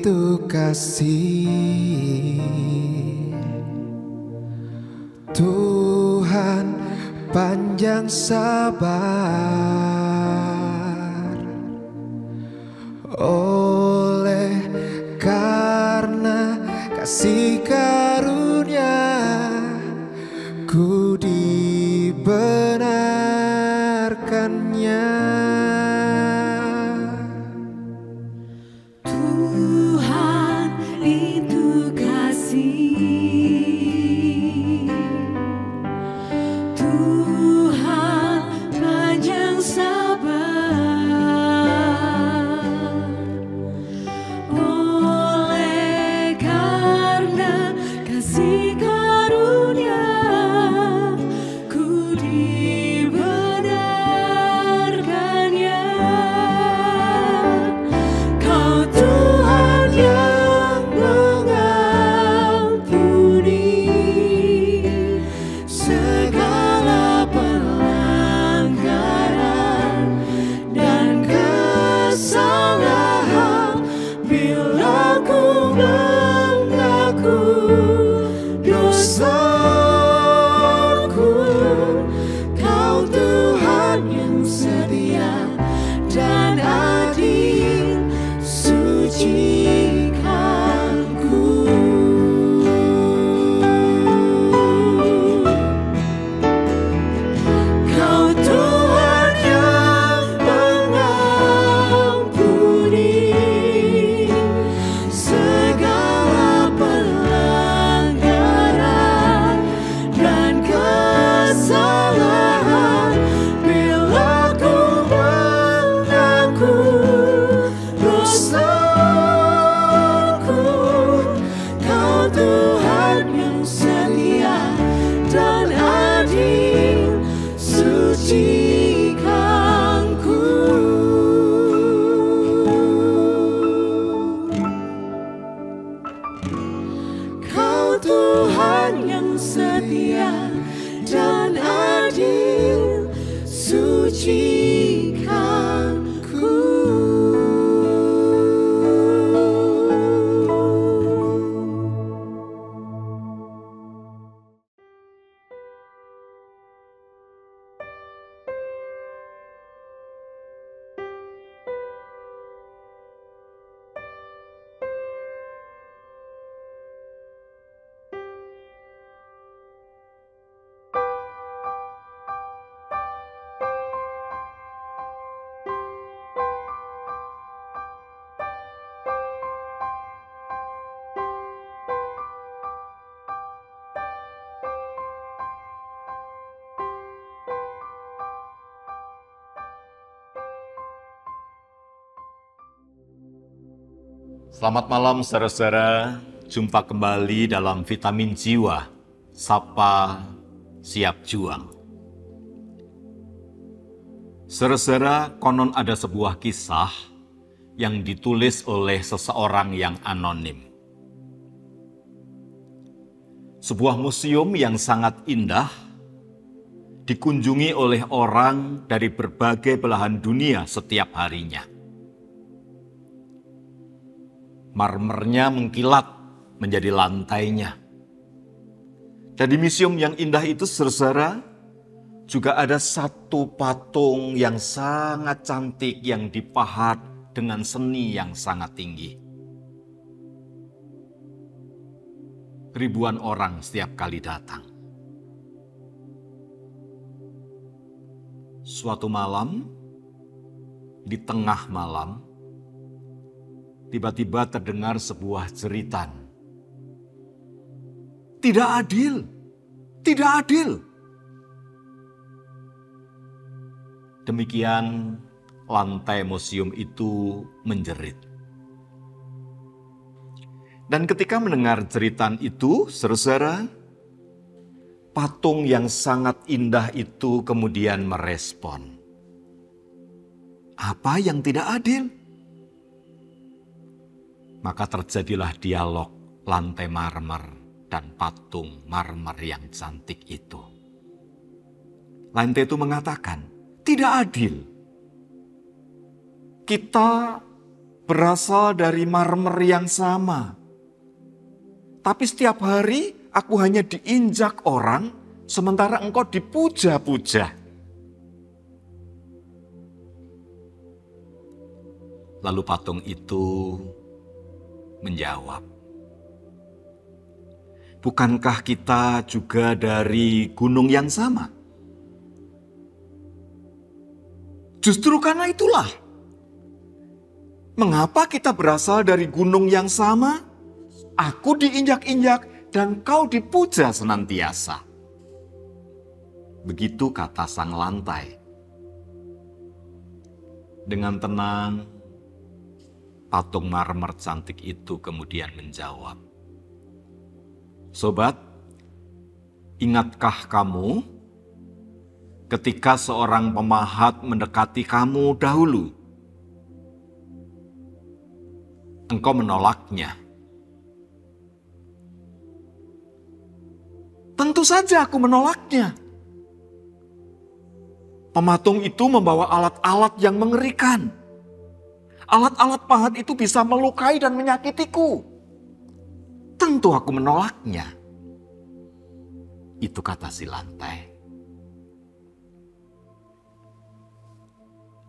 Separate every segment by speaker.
Speaker 1: itu kasih. Tuhan panjang sabar, oleh karena kasih karunia ku dibenarkannya.
Speaker 2: Tuhan itu kasih, Tuhan panjang sabar, oleh karena kasih karunia ku dibenarkannya. Kau Tuhan yang mengampuni segala pelanggaran dan kesalahan. Bila ku mengaku dosaku, Kau Tuhan yang setia dan adil, sucikanku. Kau Tuhan yang mengampuni segala pelanggaran dan kesalahan. Bila ku mengaku dosaku, Kau Tuhan yang setia dan adil, sucikanku. Kau Tuhan yang setia dan adil, sucikanku.
Speaker 3: Selamat malam saudara-saudara, jumpa kembali dalam Vitamin Jiwa, Sapa Siap Juang. Saudara-saudara, konon ada sebuah kisah yang ditulis oleh seseorang yang anonim. Sebuah museum yang sangat indah dikunjungi oleh orang dari berbagai belahan dunia setiap harinya. Marmernya mengkilat menjadi lantainya. Dan di museum yang indah itu, saudara, juga ada satu patung yang sangat cantik yang dipahat dengan seni yang sangat tinggi. Ribuan orang setiap kali datang. Suatu malam, di tengah malam, tiba-tiba terdengar sebuah jeritan. Tidak adil, tidak adil. Demikian lantai museum itu menjerit. Dan ketika mendengar jeritan itu, saudara, patung yang sangat indah itu kemudian merespon. Apa yang tidak adil? Maka terjadilah dialog lantai marmer dan patung marmer yang cantik itu. Lantai itu mengatakan, tidak adil. Kita berasal dari marmer yang sama. Tapi setiap hari aku hanya diinjak orang, sementara engkau dipuja-puja. Lalu patung itu menjawab, bukankah kita juga dari gunung yang sama? Justru karena itulah, mengapa kita berasal dari gunung yang sama? Aku diinjak-injak dan kau dipuja senantiasa. Begitu kata sang lantai. Dengan tenang, patung marmer cantik itu kemudian menjawab, sobat, ingatkah kamu ketika seorang pemahat mendekati kamu dahulu? Engkau menolaknya. Tentu saja aku menolaknya. Pematung itu membawa alat-alat yang mengerikan. Alat-alat pahat itu bisa melukai dan menyakitiku. Tentu aku menolaknya. Itu kata si lantai.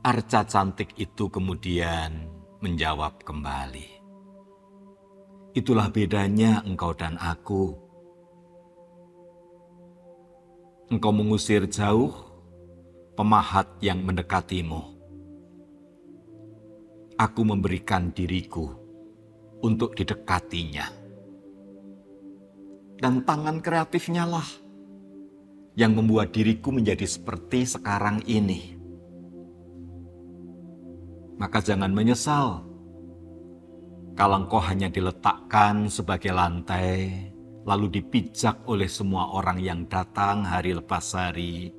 Speaker 3: Arca cantik itu kemudian menjawab kembali. Itulah bedanya engkau dan aku. Engkau mengusir jauh pemahat yang mendekatimu. Aku memberikan diriku untuk didekatinya. Dan tangan kreatifnya lah yang membuat diriku menjadi seperti sekarang ini. Maka jangan menyesal kalau engkau hanya diletakkan sebagai lantai, lalu dipijak oleh semua orang yang datang hari lepas hari,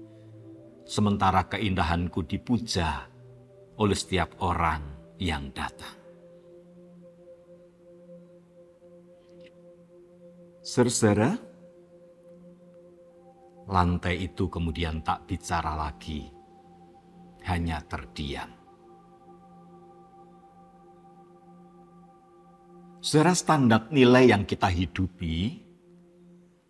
Speaker 3: sementara keindahanku dipuja oleh setiap orang yang datang. Saudara, lantai itu kemudian tak bicara lagi, hanya terdiam. Saudara, standar nilai yang kita hidupi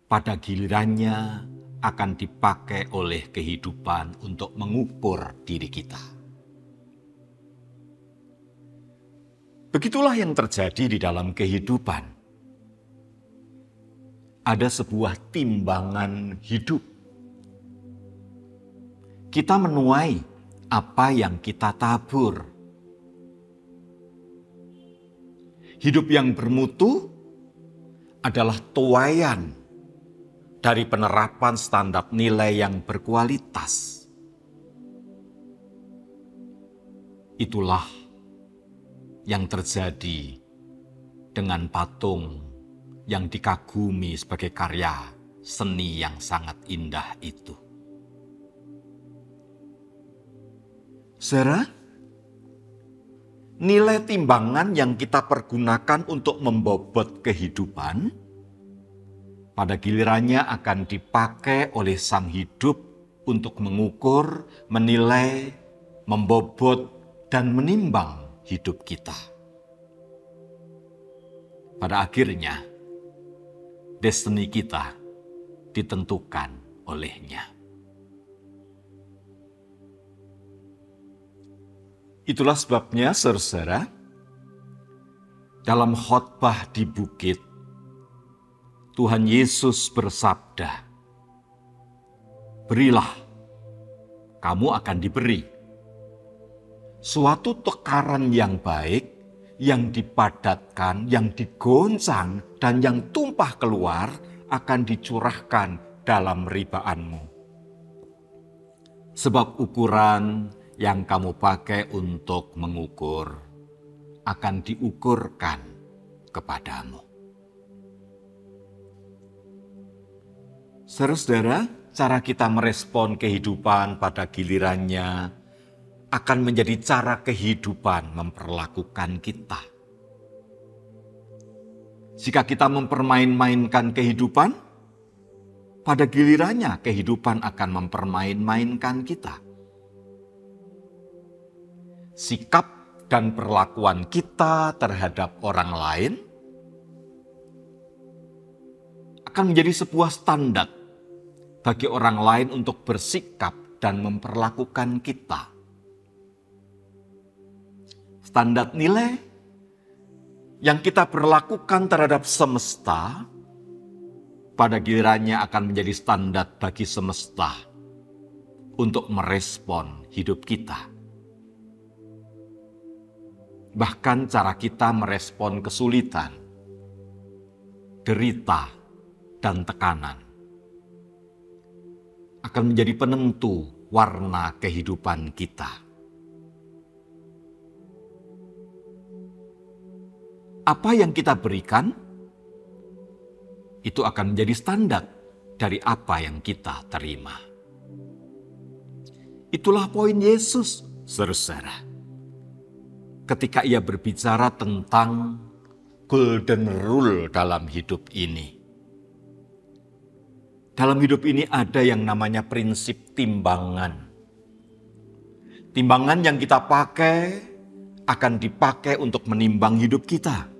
Speaker 3: pada gilirannya akan dipakai oleh kehidupan untuk mengukur diri kita. Begitulah yang terjadi di dalam kehidupan. Ada sebuah timbangan hidup. Kita menuai apa yang kita tabur. Hidup yang bermutu adalah tuaian dari penerapan standar nilai yang berkualitas. Itulah yang terjadi dengan patung yang dikagumi sebagai karya seni yang sangat indah itu. Saudara, nilai timbangan yang kita pergunakan untuk membobot kehidupan pada gilirannya akan dipakai oleh sang hidup untuk mengukur, menilai, membobot, dan menimbang hidup kita. Pada akhirnya, destiny kita ditentukan olehnya. Itulah sebabnya, saudara, dalam khotbah di bukit, Tuhan Yesus bersabda, berilah, kamu akan diberi. Suatu tekaran yang baik, yang dipadatkan, yang digoncang, dan yang tumpah keluar akan dicurahkan dalam ribaanmu. Sebab ukuran yang kamu pakai untuk mengukur akan diukurkan kepadamu. Saudara, cara kita merespon kehidupan pada gilirannya akan menjadi cara kehidupan memperlakukan kita. Jika kita mempermain-mainkan kehidupan, pada gilirannya kehidupan akan mempermain-mainkan kita. Sikap dan perlakuan kita terhadap orang lain akan menjadi sebuah standar bagi orang lain untuk bersikap dan memperlakukan kita. Standar nilai yang kita berlakukan terhadap semesta pada gilirannya akan menjadi standar bagi semesta untuk merespon hidup kita. Bahkan cara kita merespon kesulitan, derita, dan tekanan akan menjadi penentu warna kehidupan kita. Apa yang kita berikan, itu akan menjadi standar dari apa yang kita terima. Itulah poin Yesus, saudara-saudara. Ketika ia berbicara tentang golden rule dalam hidup ini. Dalam hidup ini ada yang namanya prinsip timbangan. Timbangan yang kita pakai akan dipakai untuk menimbang hidup kita.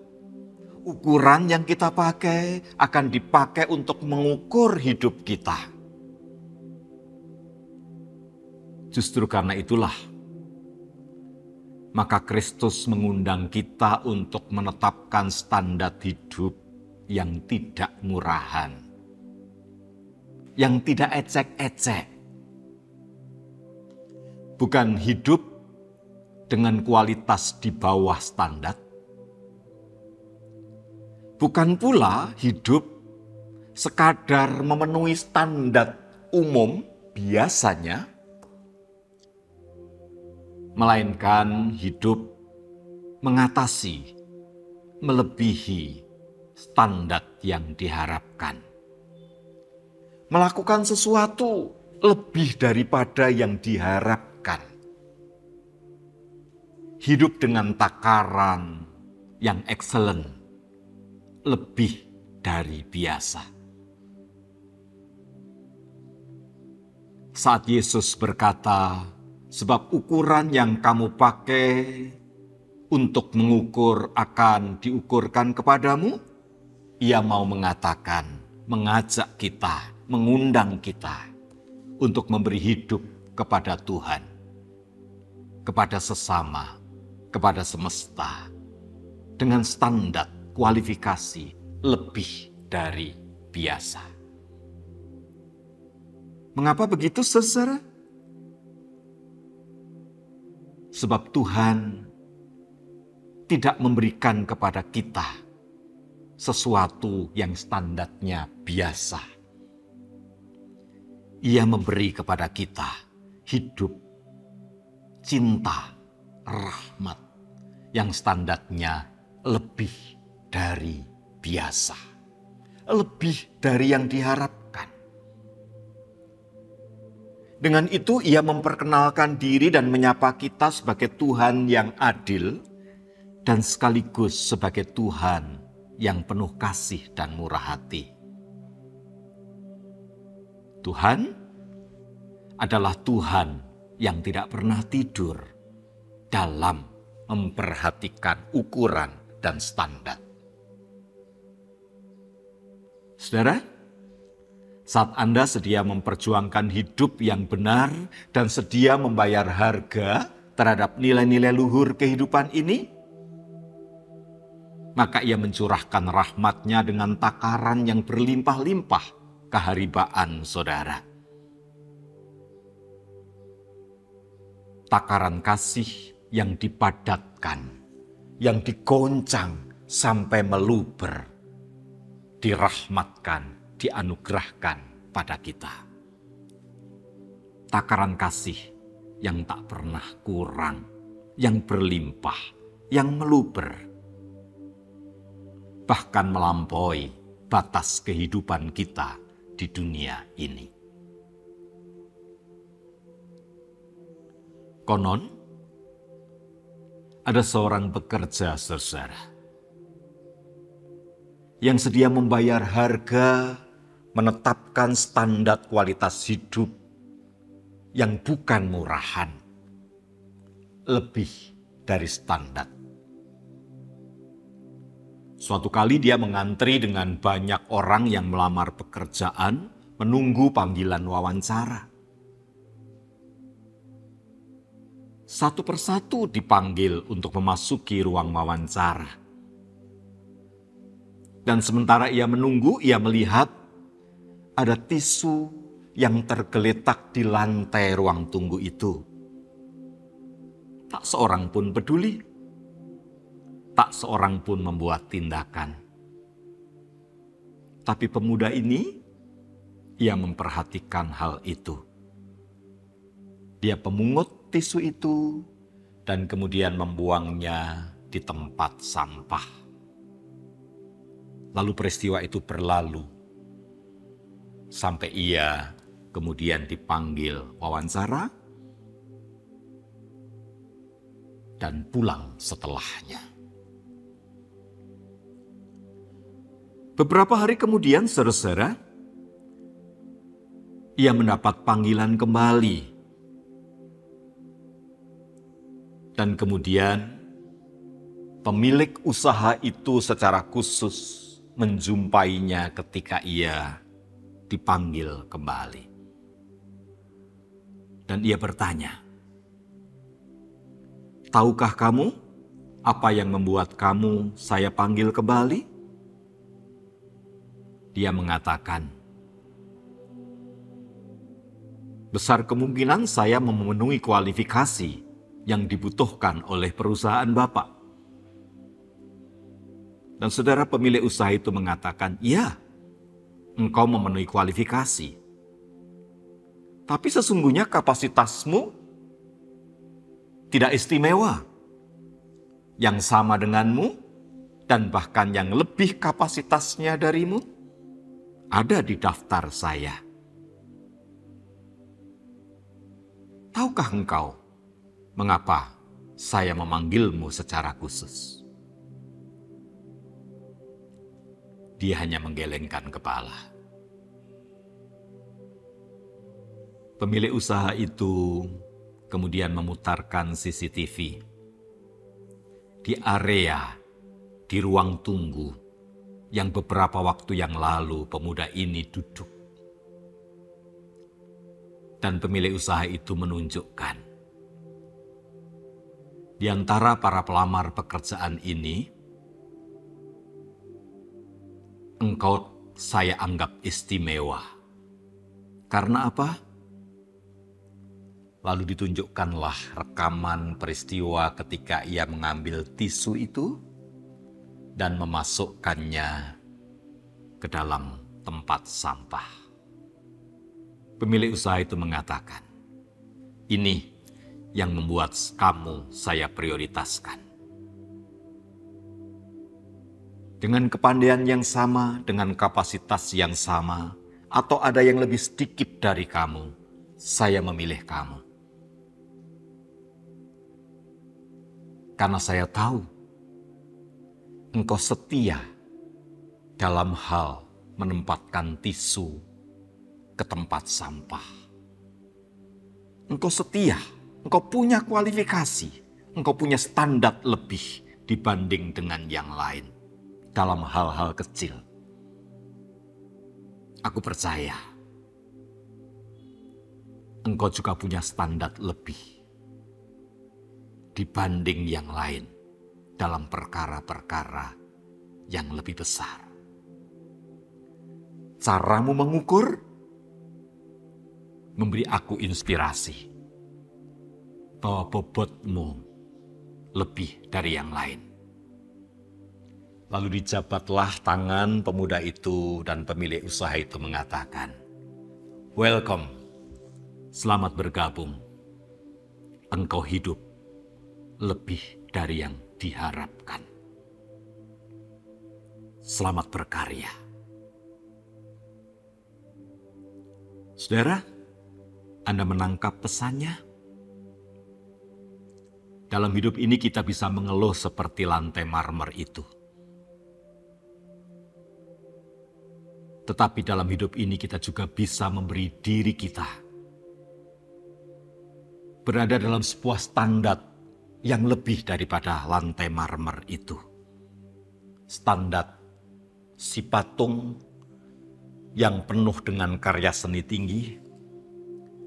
Speaker 3: Ukuran yang kita pakai akan dipakai untuk mengukur hidup kita. Justru karena itulah, maka Kristus mengundang kita untuk menetapkan standar hidup yang tidak murahan, yang tidak ecek-ecek. Bukan hidup dengan kualitas di bawah standar. Bukan pula hidup sekadar memenuhi standar umum biasanya, melainkan hidup mengatasi, melebihi standar yang diharapkan. Melakukan sesuatu lebih daripada yang diharapkan. Hidup dengan takaran yang excellent, lebih dari biasa. Saat Yesus berkata, sebab ukuran yang kamu pakai untuk mengukur akan diukurkan kepadamu, ia mau mengatakan, mengajak kita, mengundang kita untuk memberi hidup kepada Tuhan, kepada sesama, kepada semesta, dengan standar kualifikasi lebih dari biasa. Mengapa begitu, saudara? Sebab Tuhan tidak memberikan kepada kita sesuatu yang standarnya biasa. Ia memberi kepada kita hidup, cinta, rahmat yang standarnya lebih dari biasa. Lebih dari yang diharapkan. Dengan itu ia memperkenalkan diri dan menyapa kita sebagai Tuhan yang adil dan sekaligus sebagai Tuhan yang penuh kasih dan murah hati. Tuhan adalah Tuhan yang tidak pernah tidur dalam memperhatikan ukuran dan standar. Saudara, saat Anda sedia memperjuangkan hidup yang benar dan sedia membayar harga terhadap nilai-nilai luhur kehidupan ini, maka ia mencurahkan rahmat-Nya dengan takaran yang berlimpah-limpah keharibaan saudara. Takaran kasih yang dipadatkan, yang digoncang sampai meluber, dirahmatkan, dianugerahkan pada kita. Takaran kasih yang tak pernah kurang, yang berlimpah, yang meluber, bahkan melampaui batas kehidupan kita di dunia ini. Konon, ada seorang pekerja, saudara, yang sedia membayar harga, menetapkan standar kualitas hidup yang bukan murahan, lebih dari standar. Suatu kali dia mengantri dengan banyak orang yang melamar pekerjaan, menunggu panggilan wawancara. Satu persatu dipanggil untuk memasuki ruang wawancara. Dan sementara ia menunggu, ia melihat ada tisu yang tergeletak di lantai ruang tunggu itu. Tak seorang pun peduli. Tak seorang pun membuat tindakan. Tapi pemuda ini, ia memperhatikan hal itu. Dia pemungut tisu itu dan kemudian membuangnya di tempat sampah. Lalu peristiwa itu berlalu sampai ia kemudian dipanggil wawancara dan pulang setelahnya. Beberapa hari kemudian, saudara-saudara, ia mendapat panggilan kembali. Dan kemudian pemilik usaha itu secara khusus menjumpainya ketika ia dipanggil kembali. Dan ia bertanya, "Tahukah kamu apa yang membuat kamu saya panggil kembali?" Dia mengatakan, "Besar kemungkinan saya memenuhi kualifikasi yang dibutuhkan oleh perusahaan Bapak." Dan saudara pemilik usaha itu mengatakan, "Ya, engkau memenuhi kualifikasi. Tapi sesungguhnya kapasitasmu tidak istimewa. Yang sama denganmu dan bahkan yang lebih kapasitasnya darimu ada di daftar saya. Tahukah engkau mengapa saya memanggilmu secara khusus?" Dia hanya menggelengkan kepala. Pemilik usaha itu kemudian memutarkan CCTV di area di ruang tunggu yang beberapa waktu yang lalu pemuda ini duduk. Dan pemilik usaha itu menunjukkan di antara para pelamar pekerjaan ini, engkau saya anggap istimewa. Karena apa? Lalu ditunjukkanlah rekaman peristiwa ketika ia mengambil tisu itu dan memasukkannya ke dalam tempat sampah. Pemilik usaha itu mengatakan, "Ini yang membuat kamu saya prioritaskan." Dengan kepandaian yang sama, dengan kapasitas yang sama, atau ada yang lebih sedikit dari kamu, saya memilih kamu. Karena saya tahu engkau setia dalam hal menempatkan tisu ke tempat sampah. Engkau setia, engkau punya kualifikasi, engkau punya standar lebih dibanding dengan yang lain dalam hal-hal kecil. Aku percaya engkau juga punya standar lebih dibanding yang lain dalam perkara-perkara yang lebih besar. Caramu mengukur memberi aku inspirasi bahwa bobotmu lebih dari yang lain. Lalu dijabatlah tangan pemuda itu dan pemilik usaha itu mengatakan, "Welcome, selamat bergabung. Engkau hidup lebih dari yang diharapkan. Selamat berkarya." Saudara, Anda menangkap pesannya? Dalam hidup ini kita bisa mengeluh seperti lantai marmer itu. Tetapi dalam hidup ini kita juga bisa memberi diri kita berada dalam sebuah standar yang lebih daripada lantai marmer itu. Standar si patung yang penuh dengan karya seni tinggi,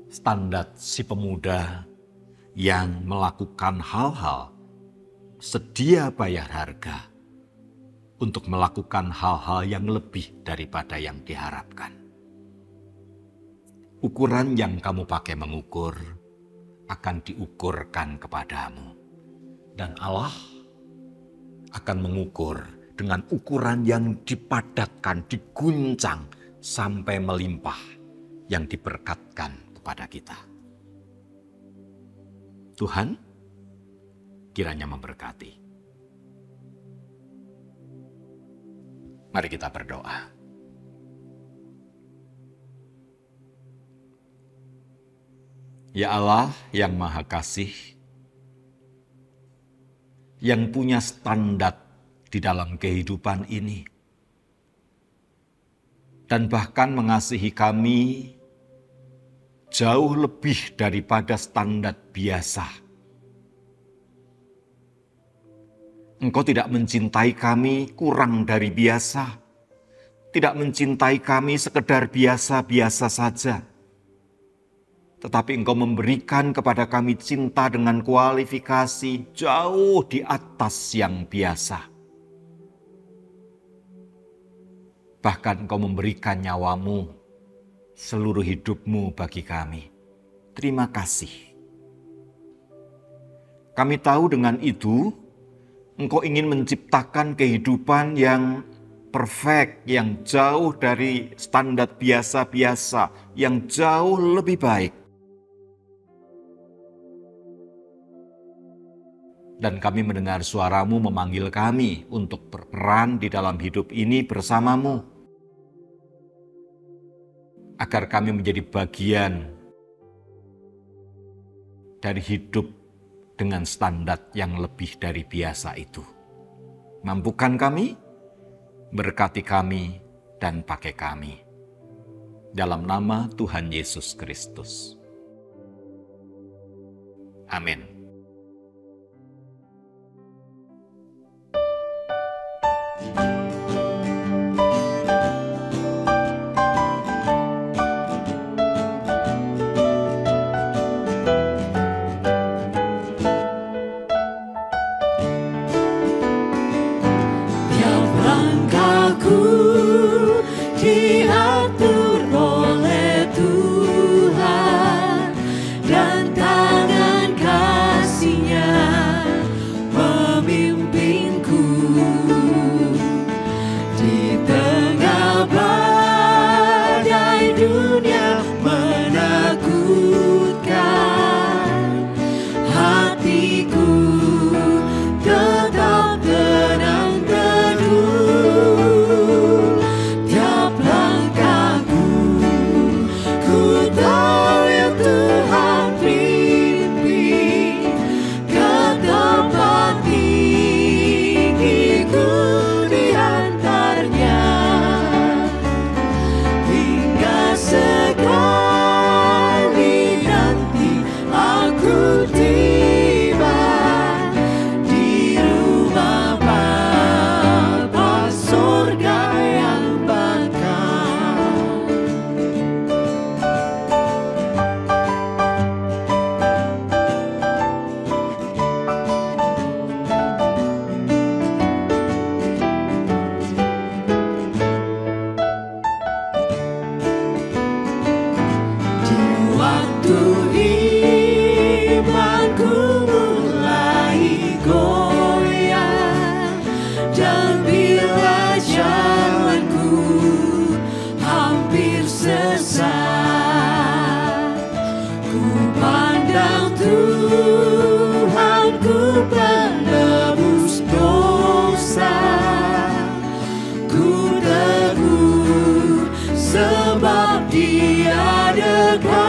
Speaker 3: standar si pemuda yang melakukan hal-hal sedia bayar harga untuk melakukan hal-hal yang lebih daripada yang diharapkan. Ukuran yang kamu pakai mengukur akan diukurkan kepadamu. Dan Allah akan mengukur dengan ukuran yang dipadatkan, diguncang sampai melimpah yang diberkatkan kepada kita. Tuhan kiranya memberkati. Mari kita berdoa. Ya Allah yang Maha Kasih, yang punya standar di dalam kehidupan ini, dan bahkan mengasihi kami jauh lebih daripada standar biasa. Engkau tidak mencintai kami kurang dari biasa, tidak mencintai kami sekedar biasa-biasa saja, tetapi Engkau memberikan kepada kami cinta dengan kualifikasi jauh di atas yang biasa. Bahkan Engkau memberikan nyawamu, seluruh hidupmu bagi kami. Terima kasih. Kami tahu dengan itu, Engkau ingin menciptakan kehidupan yang perfect, yang jauh dari standar biasa-biasa, yang jauh lebih baik. Dan kami mendengar suara-Mu memanggil kami untuk berperan di dalam hidup ini bersama-Mu, agar kami menjadi bagian dari hidup dengan standar yang lebih dari biasa itu. Mampukan kami, berkati kami, dan pakai kami. Dalam nama Tuhan Yesus Kristus. Amin.
Speaker 2: Diatur oleh Tuhan dan tangan kasih-Nya memimpinku di tengah badai dunia menakutkan. Hatiku tetap tenang teduh. Sebab Dia dekat.